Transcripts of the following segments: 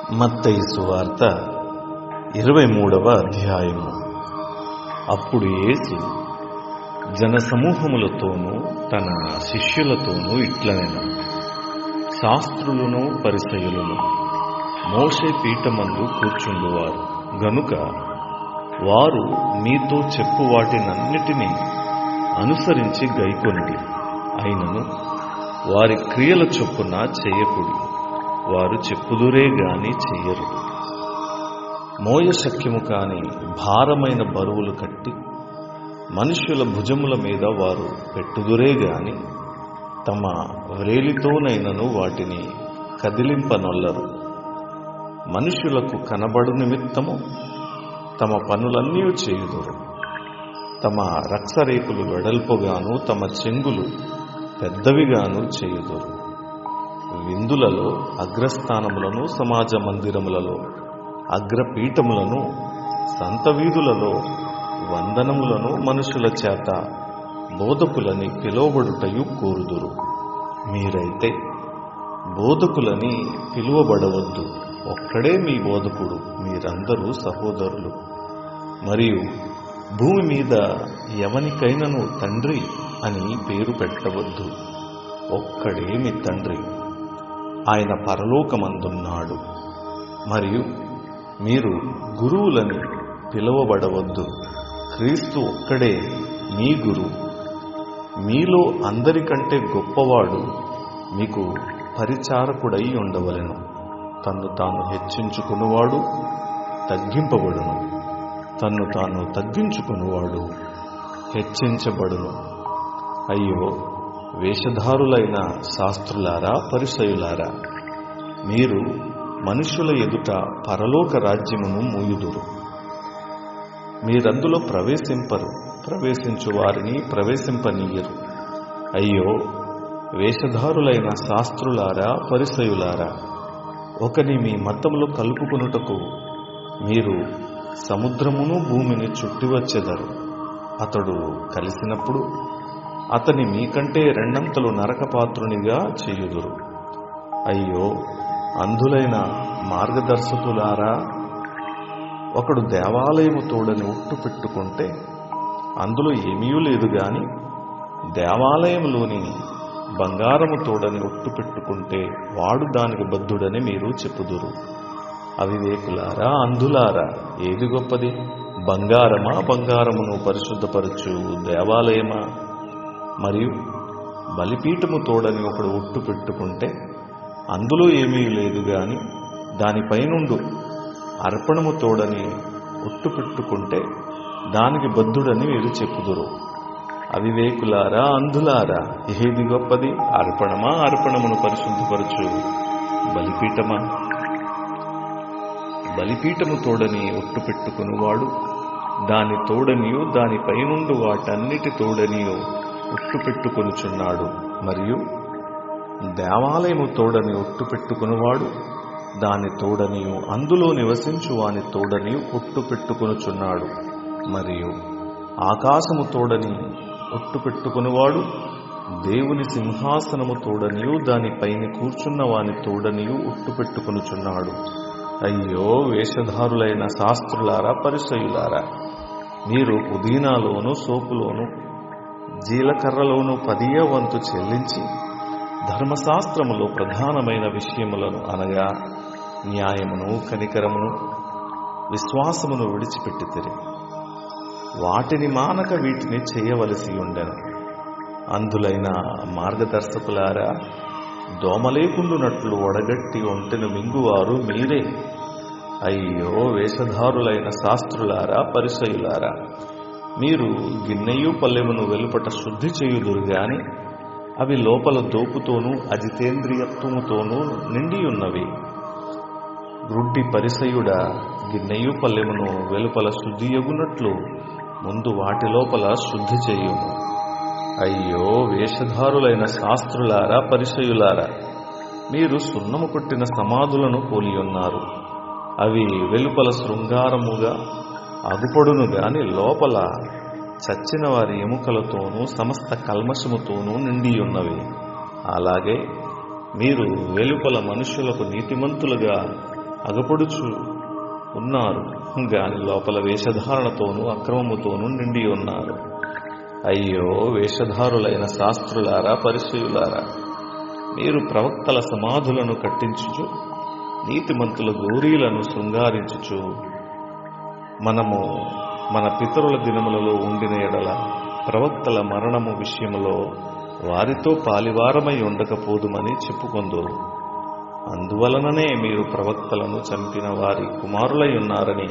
మత్తయి సువార్త 23వ అధ్యాయము. అప్పుడు యేసు జనసమూహములతోనూ తన శిష్యులతోనూ ఇట్లనెను: శాస్త్రులను పరిసయ్యులను మోషే పీఠమందు కూర్చుండువారు గనుక వారు మీతో చెప్పు వాటినన్నిటినీ అనుసరించి గైకొనుడి. అయినను వారి క్రియల చొప్పున చేయకుడి, వారు చెప్పుదురే గాని చెయ్యరు. మోయశక్యము కాని భారమైన బరువులు కట్టి మనుష్యుల భుజముల మీద వారు పెట్టుదురే గాని తమ వ్రేలితోనైనను వాటిని కదిలింపనొల్లరు. మనుష్యులకు కనబడు నిమిత్తము తమ పనులన్నీ చేయుదురు. తమ రక్సరేకులు వెడల్పుగాను తమ చెంగులు పెద్దవిగాను చేయుదురు. విందులలో అగ్రస్థానములను, సమాజ మందిరములలో అగ్రపీఠములను, సంత వీధులలో వందనములను మనుషుల చేత బోధకులని పిలువబడుటయు కోరుదురు. మీరైతే బోధకులని పిలువబడవద్దు, ఒక్కడే మీ బోధకుడు, మీరందరూ సహోదరులు. మరియు భూమి మీద ఎవనికైనను తండ్రి అని పేరు పెట్టవద్దు, ఒక్కడే మీ తండ్రి, ఆయన పరలోకమందున్నాడు. మరియు మీరు గురువులని పిలువబడవద్దు, క్రీస్తు ఒక్కడే మీ గురువు. మీలో అందరికంటే గొప్పవాడు మీకు పరిచారకుడై ఉండవలెను. తన్ను తాను హెచ్చించుకునివాడు తగ్గింపబడును, తన్ను తాను తగ్గించుకునివాడు హెచ్చించబడును. అయ్యో, వేషధారులైన శాస్త్రులారా, పరిసయ్యులారా, మీరు మనుషుల ఎదుట పరలోక రాజ్యమును మూయుదురు. మీరందులో ప్రవేశింపరు, ప్రవేశించు వారిని ప్రవేశింపనీయరు. అయ్యో, వేషధారులైన శాస్త్రులారా, పరిసయ్యులారా, ఒకని మీ మద్దములో కలుపుకొనుటకు మీరు సముద్రమును భూమిని చుట్టివచ్చెదరు. అతడు కలిసినప్పుడు అతని మీకంటే రెండంతలు నరకపాత్రునిగా చేయుదురు. అయ్యో, అంధులైన మార్గదర్శకులారా, ఒకడు దేవాలయము తోడని ఒట్టు పెట్టుకుంటే అందులో ఏమీ లేదు గాని దేవాలయంలోని బంగారము తోడని ఒట్టు పెట్టుకుంటే వాడు దానికి బద్ధుడని మీరు చెప్పుదురు. అవివేకులారా, అంధులారా, ఏది గొప్పది? బంగారమా, బంగారమును పరిశుద్ధపరచు దేవాలయమా? మరియు బలిపీఠము తోడని ఒకడు ఒట్టు పెట్టుకుంటే అందులో ఏమీ లేదు గాని దానిపైనుండు అర్పణము తోడని ఒట్టు పెట్టుకుంటే దానికి బద్ధుడని మీరు చెప్పుదురు. అవివేకులారా, అంధులారా, ఏది గొప్పది? అర్పణమా, అర్పణమును పరిశుద్ధపరచు బలిపీఠమా? బలిపీఠము తోడని ఒట్టు పెట్టుకునివాడు దాని తోడనియో దానిపైనుండు వాటన్నిటి తోడనియో ఒట్టు పెట్టుకొనుచున్నాడు. మరియు దేవాలయము తోడని ఒట్టు పెట్టుకునివాడు దాని తోడనియు అందులో నివసించు వాని తోడనియు ఒట్టు పెట్టుకొనుచున్నాడు. మరియు ఆకాశము తోడని ఒట్టు పెట్టుకునివాడు దేవుని సింహాసనము తోడనియు దానిపైన కూర్చున్న వాని తోడనియు ఒట్టు పెట్టుకొనుచున్నాడు. అయ్యో, వేషధారులైన శాస్త్రులారా, పరిసయ్యులారా, మీరు పుదీనాలోను సోపులోను జీలకర్రలోను 10వ వంతు చెల్లించి ధర్మశాస్త్రములో ప్రధానమైన విషయములను అనగా న్యాయమును, కనికరమును, విశ్వాసమును విడిచిపెట్టితిరి. వాటిని మానక వీటిని చేయవలసి ఉండెను. అందులైన మార్గదర్శకులారా, దోమలేకుండునట్లు ఒడగట్టి ఒంటెను మింగువారు మీరే. అయ్యో, వేషధారులైన శాస్త్రులారా, పరిసయ్యులారా, మీరు గిన్నెయు పల్లెమును వెలుపట శుద్ధి చేయుదురు గాని అవి లోపల దోపుతోనూ అజితేంద్రియత్వముతోనూ నిండియున్నవి. గ్రుడ్డి పరిసయ్యుడా, గిన్నెయు పల్లెమును వెలుపల శుద్ధియగునట్లు ముందు వాటి లోపల శుద్ధి చేయుము. అయ్యో, వేషధారులైన శాస్త్రులారా, పరిసయ్యులారా, మీరు సున్నము కొట్టిన సమాధులను పోలియున్నారు. అవి వెలుపల శృంగారముగా అగుపడును గాని లోపల చచ్చిన వారి ఎముకలతోనూ సమస్త కల్మషముతోనూ నిండియున్నవి. అలాగే మీరు వెలుపల మనుషులకు నీతిమంతులుగా అగపడుచు ఉన్నారు గాని లోపల వేషధారణతోనూ అక్రమముతోనూ నిండి ఉన్నారు. అయ్యో వేషధారులైన శాస్త్రులారా, పరిచయులారా, మీరు ప్రవక్తల సమాధులను కట్టించుచు నీతిమంతుల గోరీలను శృంగారించుచు మనము మన పితరుల దినములలో ఉండిన ఎడల ప్రవక్తల మరణము విషయములో వారితో పాలివారమై ఉండకపోదుమని చెప్పుకొందురు. అందువలననే మీరు ప్రవక్తలను చంపిన వారి కుమారులై ఉన్నారని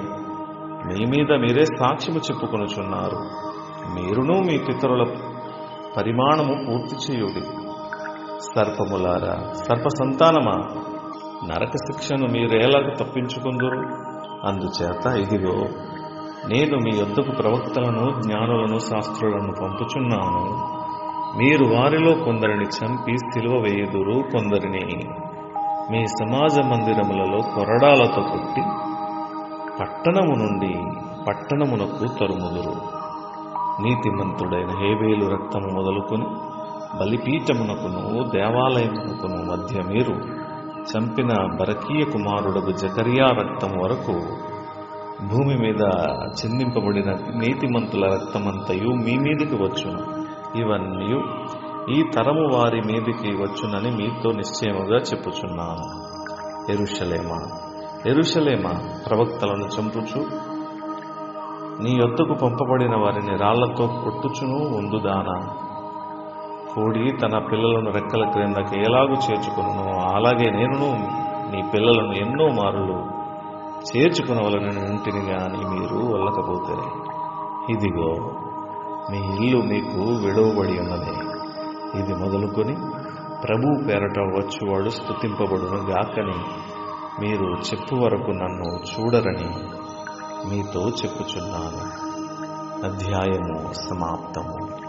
మీ మీద మీరే సాక్ష్యము చెప్పుకొనుచున్నారు. మీరును మీ పితరుల పరిమాణము పూర్తి చేయుడి. సర్పములారా, సర్ప సంతానమా, నరక శిక్షను మీరేలాగ తప్పించుకుందురు? అందుచేత ఇదిగో నేను మీ యొద్దకు ప్రవక్తలను, జ్ఞానులను, శాస్త్రులను పంపుచున్నాను. మీరు వారిలో కొందరిని చంపి సిలువ వేయుదురు, కొందరిని మీ సమాజ మందిరములలో కొరడాలతో కొట్టి పట్టణము నుండి పట్టణమునకు తరుముదురు. నీతిమంతుడైన హేబేలు రక్తము మొదలుకొని బలిపీఠమునకును దేవాలయమునకును మధ్య మీరు చంపిన బరకీయ కుమారుడగు జకరియా రక్తం వరకు భూమి మీద చిందింపబడిన నీతిమంతుల రక్తమంతయు మీ మీదికి వచ్చును. ఇవన్నీ ఈ తరము వారి మీదికి వచ్చునని మీతో నిశ్చయముగా చెప్పుచున్నాను. యెరూషలేమా, యెరూషలేమా, ప్రవక్తలను చంపుచు నీ యొద్దకు పంపబడిన వారిని రాళ్లతో కొట్టుచును ఉందుదానా. కోడి తన పిల్లలను రెక్కల క్రిందకి ఎలాగూ చేర్చుకును, అలాగే నేనును నీ పిల్లలను ఎన్నో మారులు చేర్చుకునవలనని ఇంటిని గాని మీరు వెళ్ళకపోతే, ఇదిగో మీ ఇల్లు మీకు విడవబడి ఉన్నది. ఇది మొదలుకొని ప్రభు పేరట వచ్చువాడు స్తుతింపబడును గాకని మీరు చెప్పు వరకు నన్ను చూడరని మీతో చెప్పుచున్నాను. అధ్యాయము సమాప్తము.